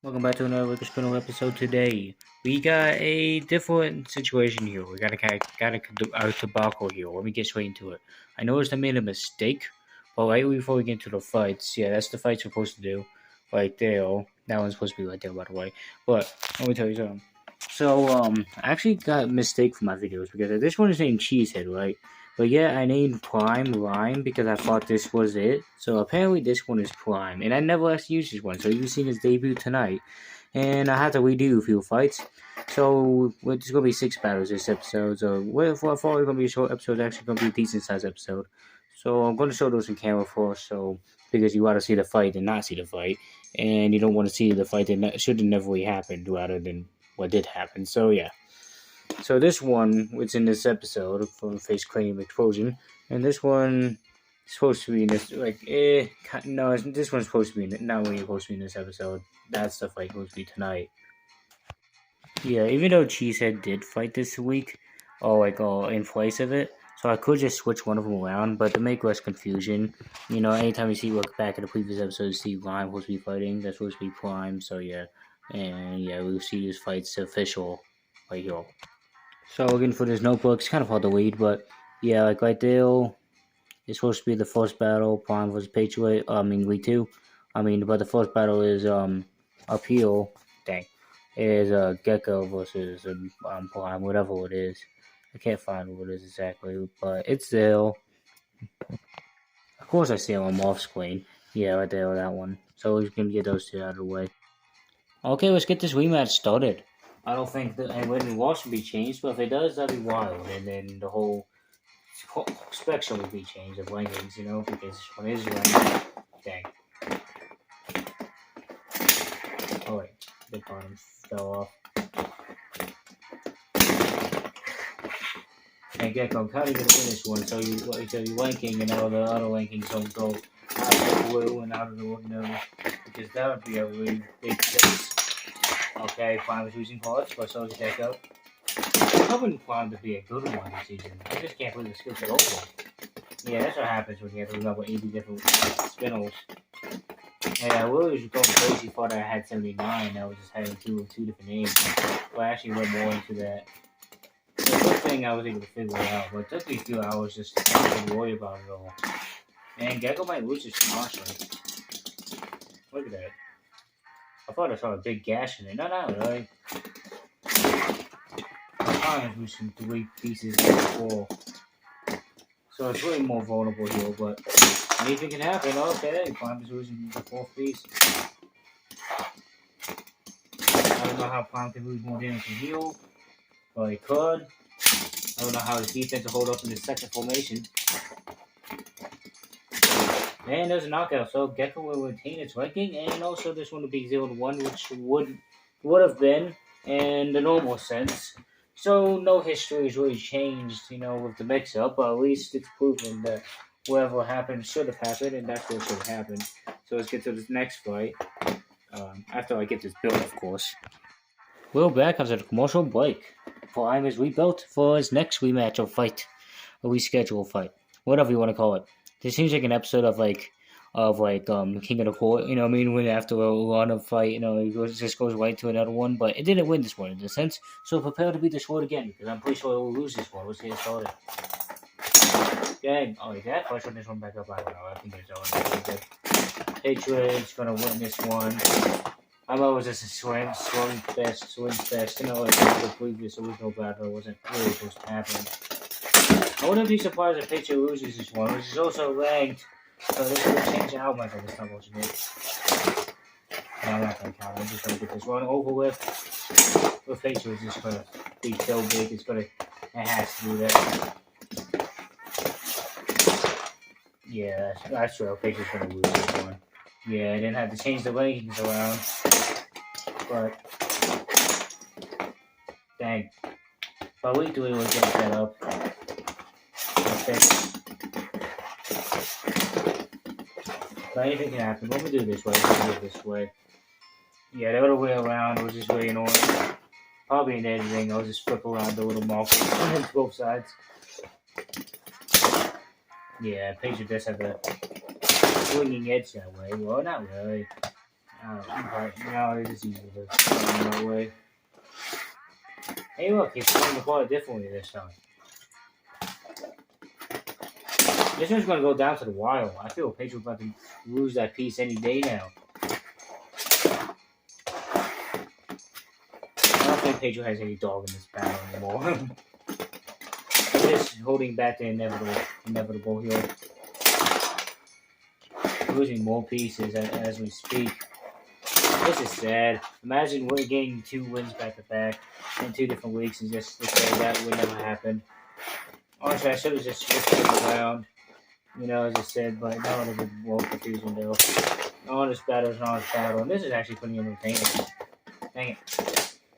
Welcome back to another Lucas Criminal episode. Today we got a different situation here. We got a debacle here. Let me get straight into it. I noticed I made a mistake, but right before we get into the fights, yeah, that's the fights we're supposed to do. Right there. That one's supposed to be right there, by the way. But let me tell you something. So, I actually got a mistake for my videos because this one is named Cheesehead, right? But yeah, I named Prime Lime because I thought this was it. So apparently this one is Prime, and I never actually used this one. So you've seen his debut tonight, and I had to redo a few fights. So there's gonna be 6 battles this episode. So for it's gonna be a short episode, it's actually gonna be a decent sized episode. So I'm gonna show those in camera first, so because you want to see the fight and not see the fight, and you don't want to see the fight that should have never really happened, rather than what did happen. So yeah. So this one, it's in this episode from Face Cranium Explosion, and this one is supposed to be in this, no, this one's supposed to be not really supposed to be in this episode. That's the fight supposed to be tonight. Yeah, even though Cheesehead did fight this week, in place of it, so I could just switch one of them around, but to make less confusion, anytime you see look back at the previous episode, see Lime supposed to be fighting, that's supposed to be Prime, so yeah, and yeah, we'll see this fight's official right here. So again, for this notebook, it's kind of hard to read, but yeah, like right there, it's supposed to be the first battle, Prime versus Patriot. Week 2. But the first battle is up here. Dang, is Gecko versus Prime, whatever it is. I can't find what it is exactly, but it's there. Of course, I see them off screen. Yeah, right there, that one. So we're gonna get those two out of the way. Okay, let's get this rematch started. I don't think that and Watch should be changed, but if it does, that'd be wild. And then the whole spectrum would be changed of rankings, because one is ranked. Dang. Oh wait, the bottom fell off. And Gecko, how are you gonna finish one? So you ranking and all the other rankings don't go out of the blue and out of the ordinary, because that would be a really big difference. Okay, Prime is using parts, but so is Gecko. I wouldn't Prime to be a good one this season. I just can't believe the skills are over. Yeah, that's what happens when you have to remember 80 different spinels. And I was going crazy thought I had 79. I was just having two different names. But I actually went more into that. The good thing I was able to figure it out, but it took me a few hours just to worry about it all. And Gecko might lose his promotion. Look at that. I thought I saw a big gash in it. No, not really. My arm is losing 3 pieces before. So it's really more vulnerable here, but anything can happen. Okay, Prime is losing the 4th piece. I don't know how Prime can lose more damage from heal, but he could. I don't know how his defense will hold up in the second formation. And there's a knockout, so Gecko will retain its ranking, and also this one will be 0-1, which would have been in the normal sense. So no history has really changed, with the mix-up, but at least it's proven that whatever happened should have happened, and that's what should have happened. So let's get to this next fight. After I get this built, of course. We're back after the commercial break. Prime is rebuilt for his next rematch or fight. A rescheduled fight. Whatever you want to call it. This seems like an episode of King of the Court, when after a run of fight, it just goes right to another one, but it didn't win this one in a sense, so prepare to be destroyed again, because I'm pretty sure it will lose this one. Let's get it started. Dang, that first one, this one back up, I don't know, I think it's on. Patriot's gonna win this one. I know it was just a swing fest, like the previous original battle wasn't really supposed to happen. I wouldn't be surprised if Patriot loses this one, which is also ranked. So this will change the outcome of this time watching it. No, I'm not gonna count. I'm just gonna get this one over with. With Patriot is just gonna be so big. It has to do that. Yeah, that's true. Patriot's gonna lose this one. Yeah, I didn't have to change the rankings around. But dang. But we do it was get set up. Okay. But anything can happen. Let me do it this way. Yeah, the other way around was just really annoying. Probably in editing, I'll just flip around the little marker on both sides. Yeah, Patriot does have the swinging edge that way. Well, not really. But now it is easy to find that way. Hey look, he's playing the ball differently this time. This one's gonna go down to the wire. I feel Patriot about to lose that piece any day now. I don't think Patriot has any dog in this battle anymore. Just holding back the inevitable here. Losing more pieces as we speak. This is sad. Imagine we're getting 2 wins back to back in 2 different weeks and just to say that would never happen. Honestly, I should have just switched it around. You know, as I said, but that would have been more confusing though. Honest battle is an honest battle, and this is actually pretty entertaining. Dang it.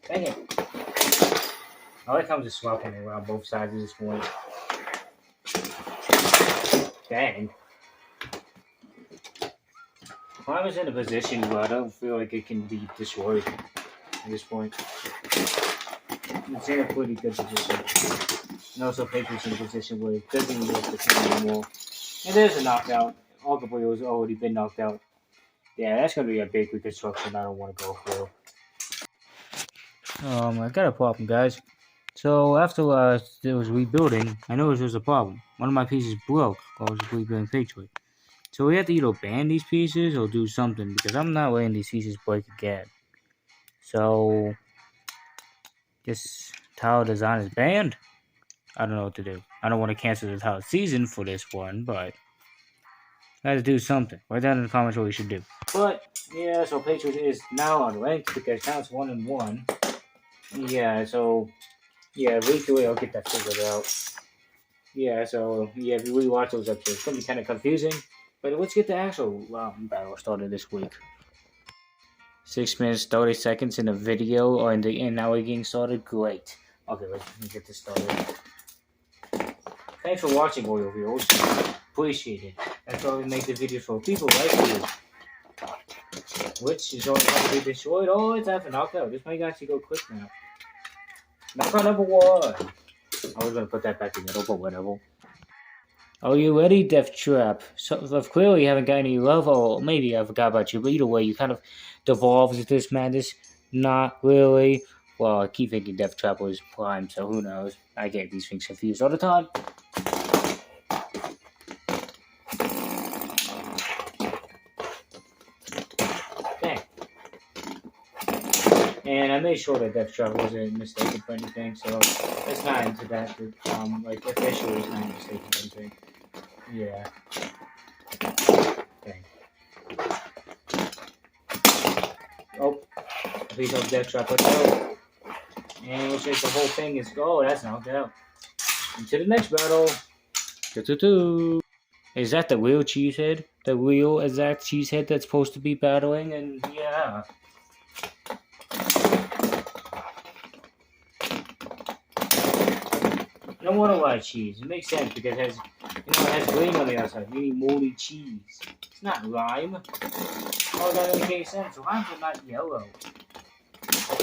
Dang it. I like how I'm just swapping around both sides at this point. Dang. Well, I was in a position where I don't feel like it can be destroyed at this point. It's in a pretty good position. And also Patriot's in a position where it doesn't even have to come anymore. And there's a knockout. Arguably has already been knocked out. Yeah, that's going to be a big reconstruction I don't want to go for. I got a problem, guys. So after there was rebuilding, I noticed there was a problem. One of my pieces broke while I was rebuilding Patriot. So we have to either ban these pieces or do something because I'm not letting these pieces break again. So this tile design is banned. I don't know what to do. I don't want to cancel the entire season for this one, but I have to do something. Write down in the comments what we should do. But yeah, so Patriot is now unranked because now it's 1-1. Yeah, so yeah, week 3 I'll get that figured out. Yeah, so yeah, if you rewatch those episodes, it's gonna be kind of confusing. But let's get the actual battle started this week. 6 minutes 30 seconds in the video, and now we're getting started. Great. Okay, let's get this started. Thanks for watching, all your viewers. Appreciate it. That's why we make the videos for people like you. Which is always going to be destroyed. Oh, it's after knockout. This might actually go quick now. Knockout number 1. I was going to put that back in the middle, but whatever. Are you ready, Death Trap? So, clearly you haven't got any love, or maybe I forgot about you, but either way, you kind of devolved into this madness. Not really. Well, I keep thinking Death Trap was Prime, so who knows? I get these things confused all the time. Dang. And I made sure that Death Trap wasn't mistaken for anything, so it's not into that. Like, officially, it's not mistaken for anything. Yeah. Dang. Oh. Please hope Death Trap. Let's go. And it looks like the whole thing is go. Oh, that's knocked out. Into the next battle. Is that the real Cheesehead? The real exact Cheesehead that's supposed to be battling? And yeah. No wonder why cheese. It makes sense because it has, it has green on the outside, meaning moldy cheese. It's not lime. Oh, that doesn't make sense. Limes are not yellow.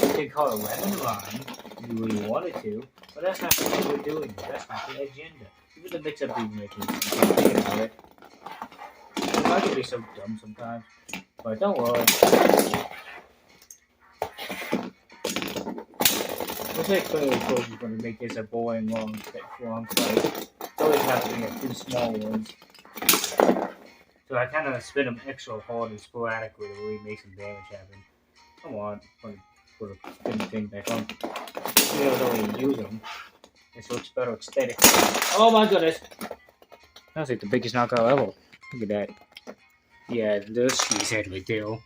You could call it lemon lime if you really wanted to, but that's not what we're doing. That's not the agenda. Even the mix-up even making sense. Think about it. I can be so dumb sometimes, but don't worry. Looks like clearly Coach is going to make this a boring long fight. It's always happening at 2 small ones. So I kind of spin them extra hard and sporadically to really make some damage happen. Come on, put a spin thing back on. You don't even use them. This looks better aesthetic. Oh my goodness! That's like the biggest knockout ever. Look at that. Yeah, this Cheesehead right there.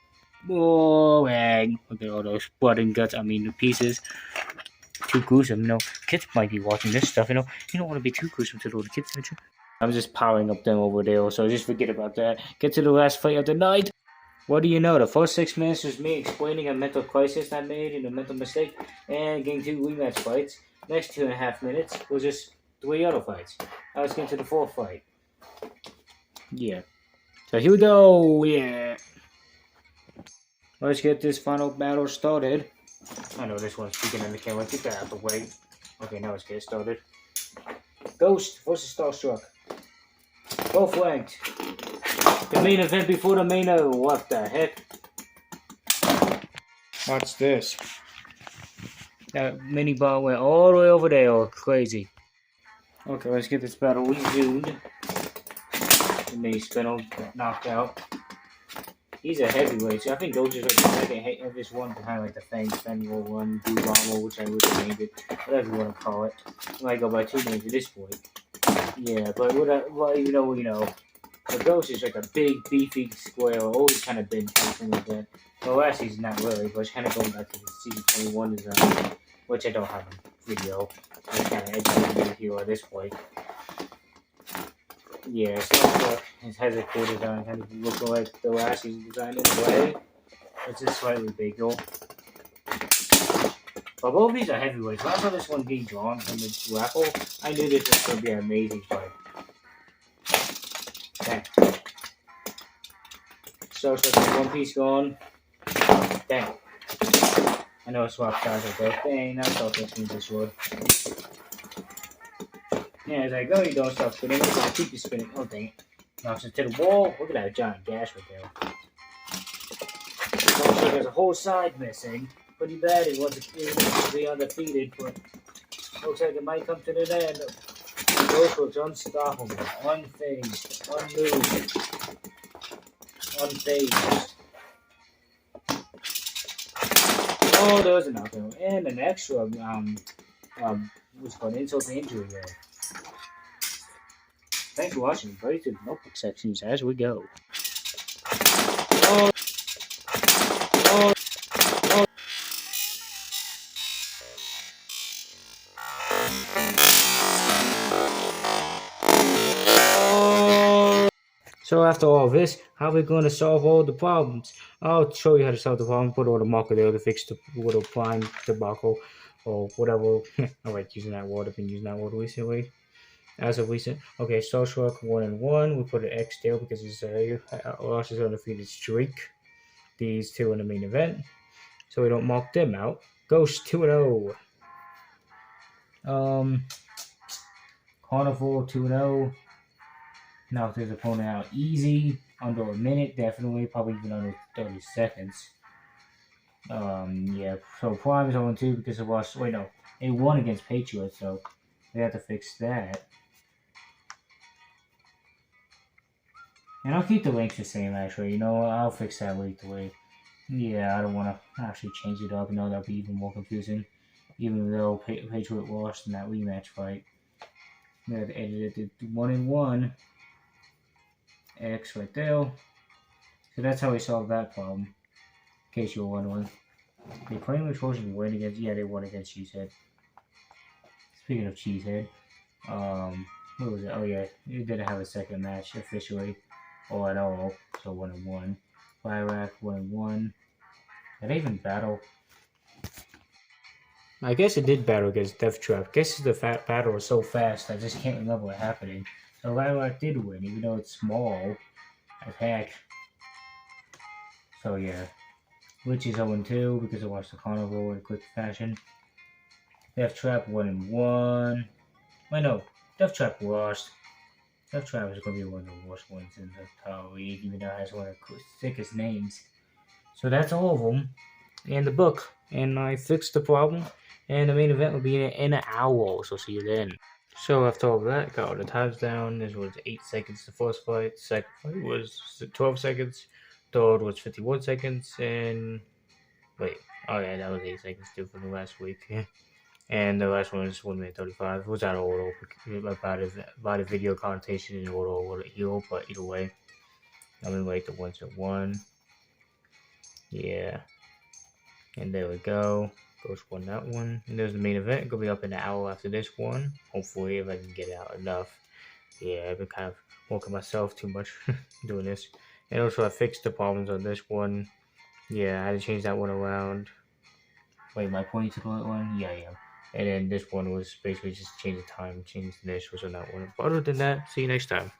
Boring. Look at all those blood and guts. I mean, the pieces. Too gruesome, you know. Kids might be watching this stuff, you know. You don't want to be too gruesome to the kids, don't you? I'm just powering up them over there, so just forget about that. Get to the last fight of the night. What do you know? The first 6 minutes was me explaining a mental crisis I made and a mental mistake, and getting 2 rematch fights. Next 2.5 minutes was just 3 other fights. I was getting to the 4th fight. Yeah. So here we go. Yeah. Let's get this final battle started. I know this one's speaking in the camera. Get that out of the way. Okay, now let's get started. Ghost versus Starstruck. Both ranked. The main event before the main event. What the heck? Watch this. That mini ball went all the way over there, all crazy. Okay, let's get this battle resumed. The mini spinel got knocked out. He's a heavyweight, so I think those are like the second of this one behind like the Fenwell one, Blue Bomber, which I would have named it, whatever you want to call it. I might go by two names at this point. Yeah, but you know. The Ghost is like a big, beefy square, always kind of been something like that. Well, last season, not really, but it's kind of going back to the season 21 design, which I don't have a video. I'm kind of educated here at this point. Yeah, Starstruck has a cool design, kind of looking like the last season design in a way. It's just slightly bigger. But both of these are heavyweights. When I saw this one being drawn from the raffle, I knew this was going to be an amazing fight. Dang. Starstruck, one piece gone. Dang. I know I swapped guys like that. Dang, now it's all fixing this wood. Yeah, it's like, oh, you don't stop spinning. It's gonna keep you spinning. Oh, dang it. Knocks it to the wall. Look at that giant gash right there. Looks like there's a whole side missing. Pretty bad. It wasn't to be undefeated, but looks like it might come to the end. Ghost looks unstoppable, unfazed, unmoved, unfazed. Oh, there was a knockdown and an extra what's called insult to injury there. Thanks for watching. Go to the notebook sections as we go. Oh, oh, oh. So after all this, how are we going to solve all the problems? I'll show you how to solve the problem. Put all the marker there to fix the little prime debacle or whatever. I like using that word. I've been using that word recently. As of recent, okay, Starstruck 1-1. We put an X there because it's lost his undefeated streak. These two in the main event, so we don't mark them out. Ghost 2-0. Carnival 2-0. Knocked his opponent out easy, under a minute, definitely, probably even under 30 seconds. Yeah, so Prime is 0-2 because it lost. Wait, no, it won against Patriot, so we have to fix that. And I'll keep the links the same, actually. You know, I'll fix that week to week. Yeah, I don't want to actually change it up. You know, that'll be even more confusing. Even though Patriot lost in that rematch fight. We have to edit it to 1-1. X right there. So that's how we solved that problem. In case you were wondering. They claim we're supposed to win against. Yeah, they won against Cheesehead. Speaking of Cheesehead, what was it? Oh yeah, you didn't have a second match officially, or at all. So 1-1. Lilac 1-1. Did they even battle? I guess it did battle against Death Trap. I guess the battle was so fast I just can't remember what happened. So Lilac did win, even though it's small as heck. So yeah. Which is 0-2 because I watched the Carnival in quick fashion. Death Trap 1-1. Wait, no. Death Trap lost. Death Trap is going to be one of the worst ones in the entire league, even though it has one of the sickest names. So that's all of them in the book. And I fixed the problem. And the main event will be in an hour, so see you then. So after all that, got all the times down. This was 8 seconds the first fight. The second fight was 12 seconds. Third was 51 seconds. And wait, oh yeah, that was 8 seconds too from the last week. And the last one was 1 minute 35. It was out of order by the video connotation in order or heel, but either way, I'm gonna wait the 1-1. Yeah, and there we go. Ghost won that one. And there's the main event. Gonna be up in an hour after this one. Hopefully, if I can get it out enough. Yeah, I've been kind of working myself too much doing this. And also, I fixed the problems on this one. Yeah, I had to change that one around. Wait, am I pointing to the right one? Yeah, yeah. And then this one was basically just change the time, change the initials on that one. But other than that, see you next time.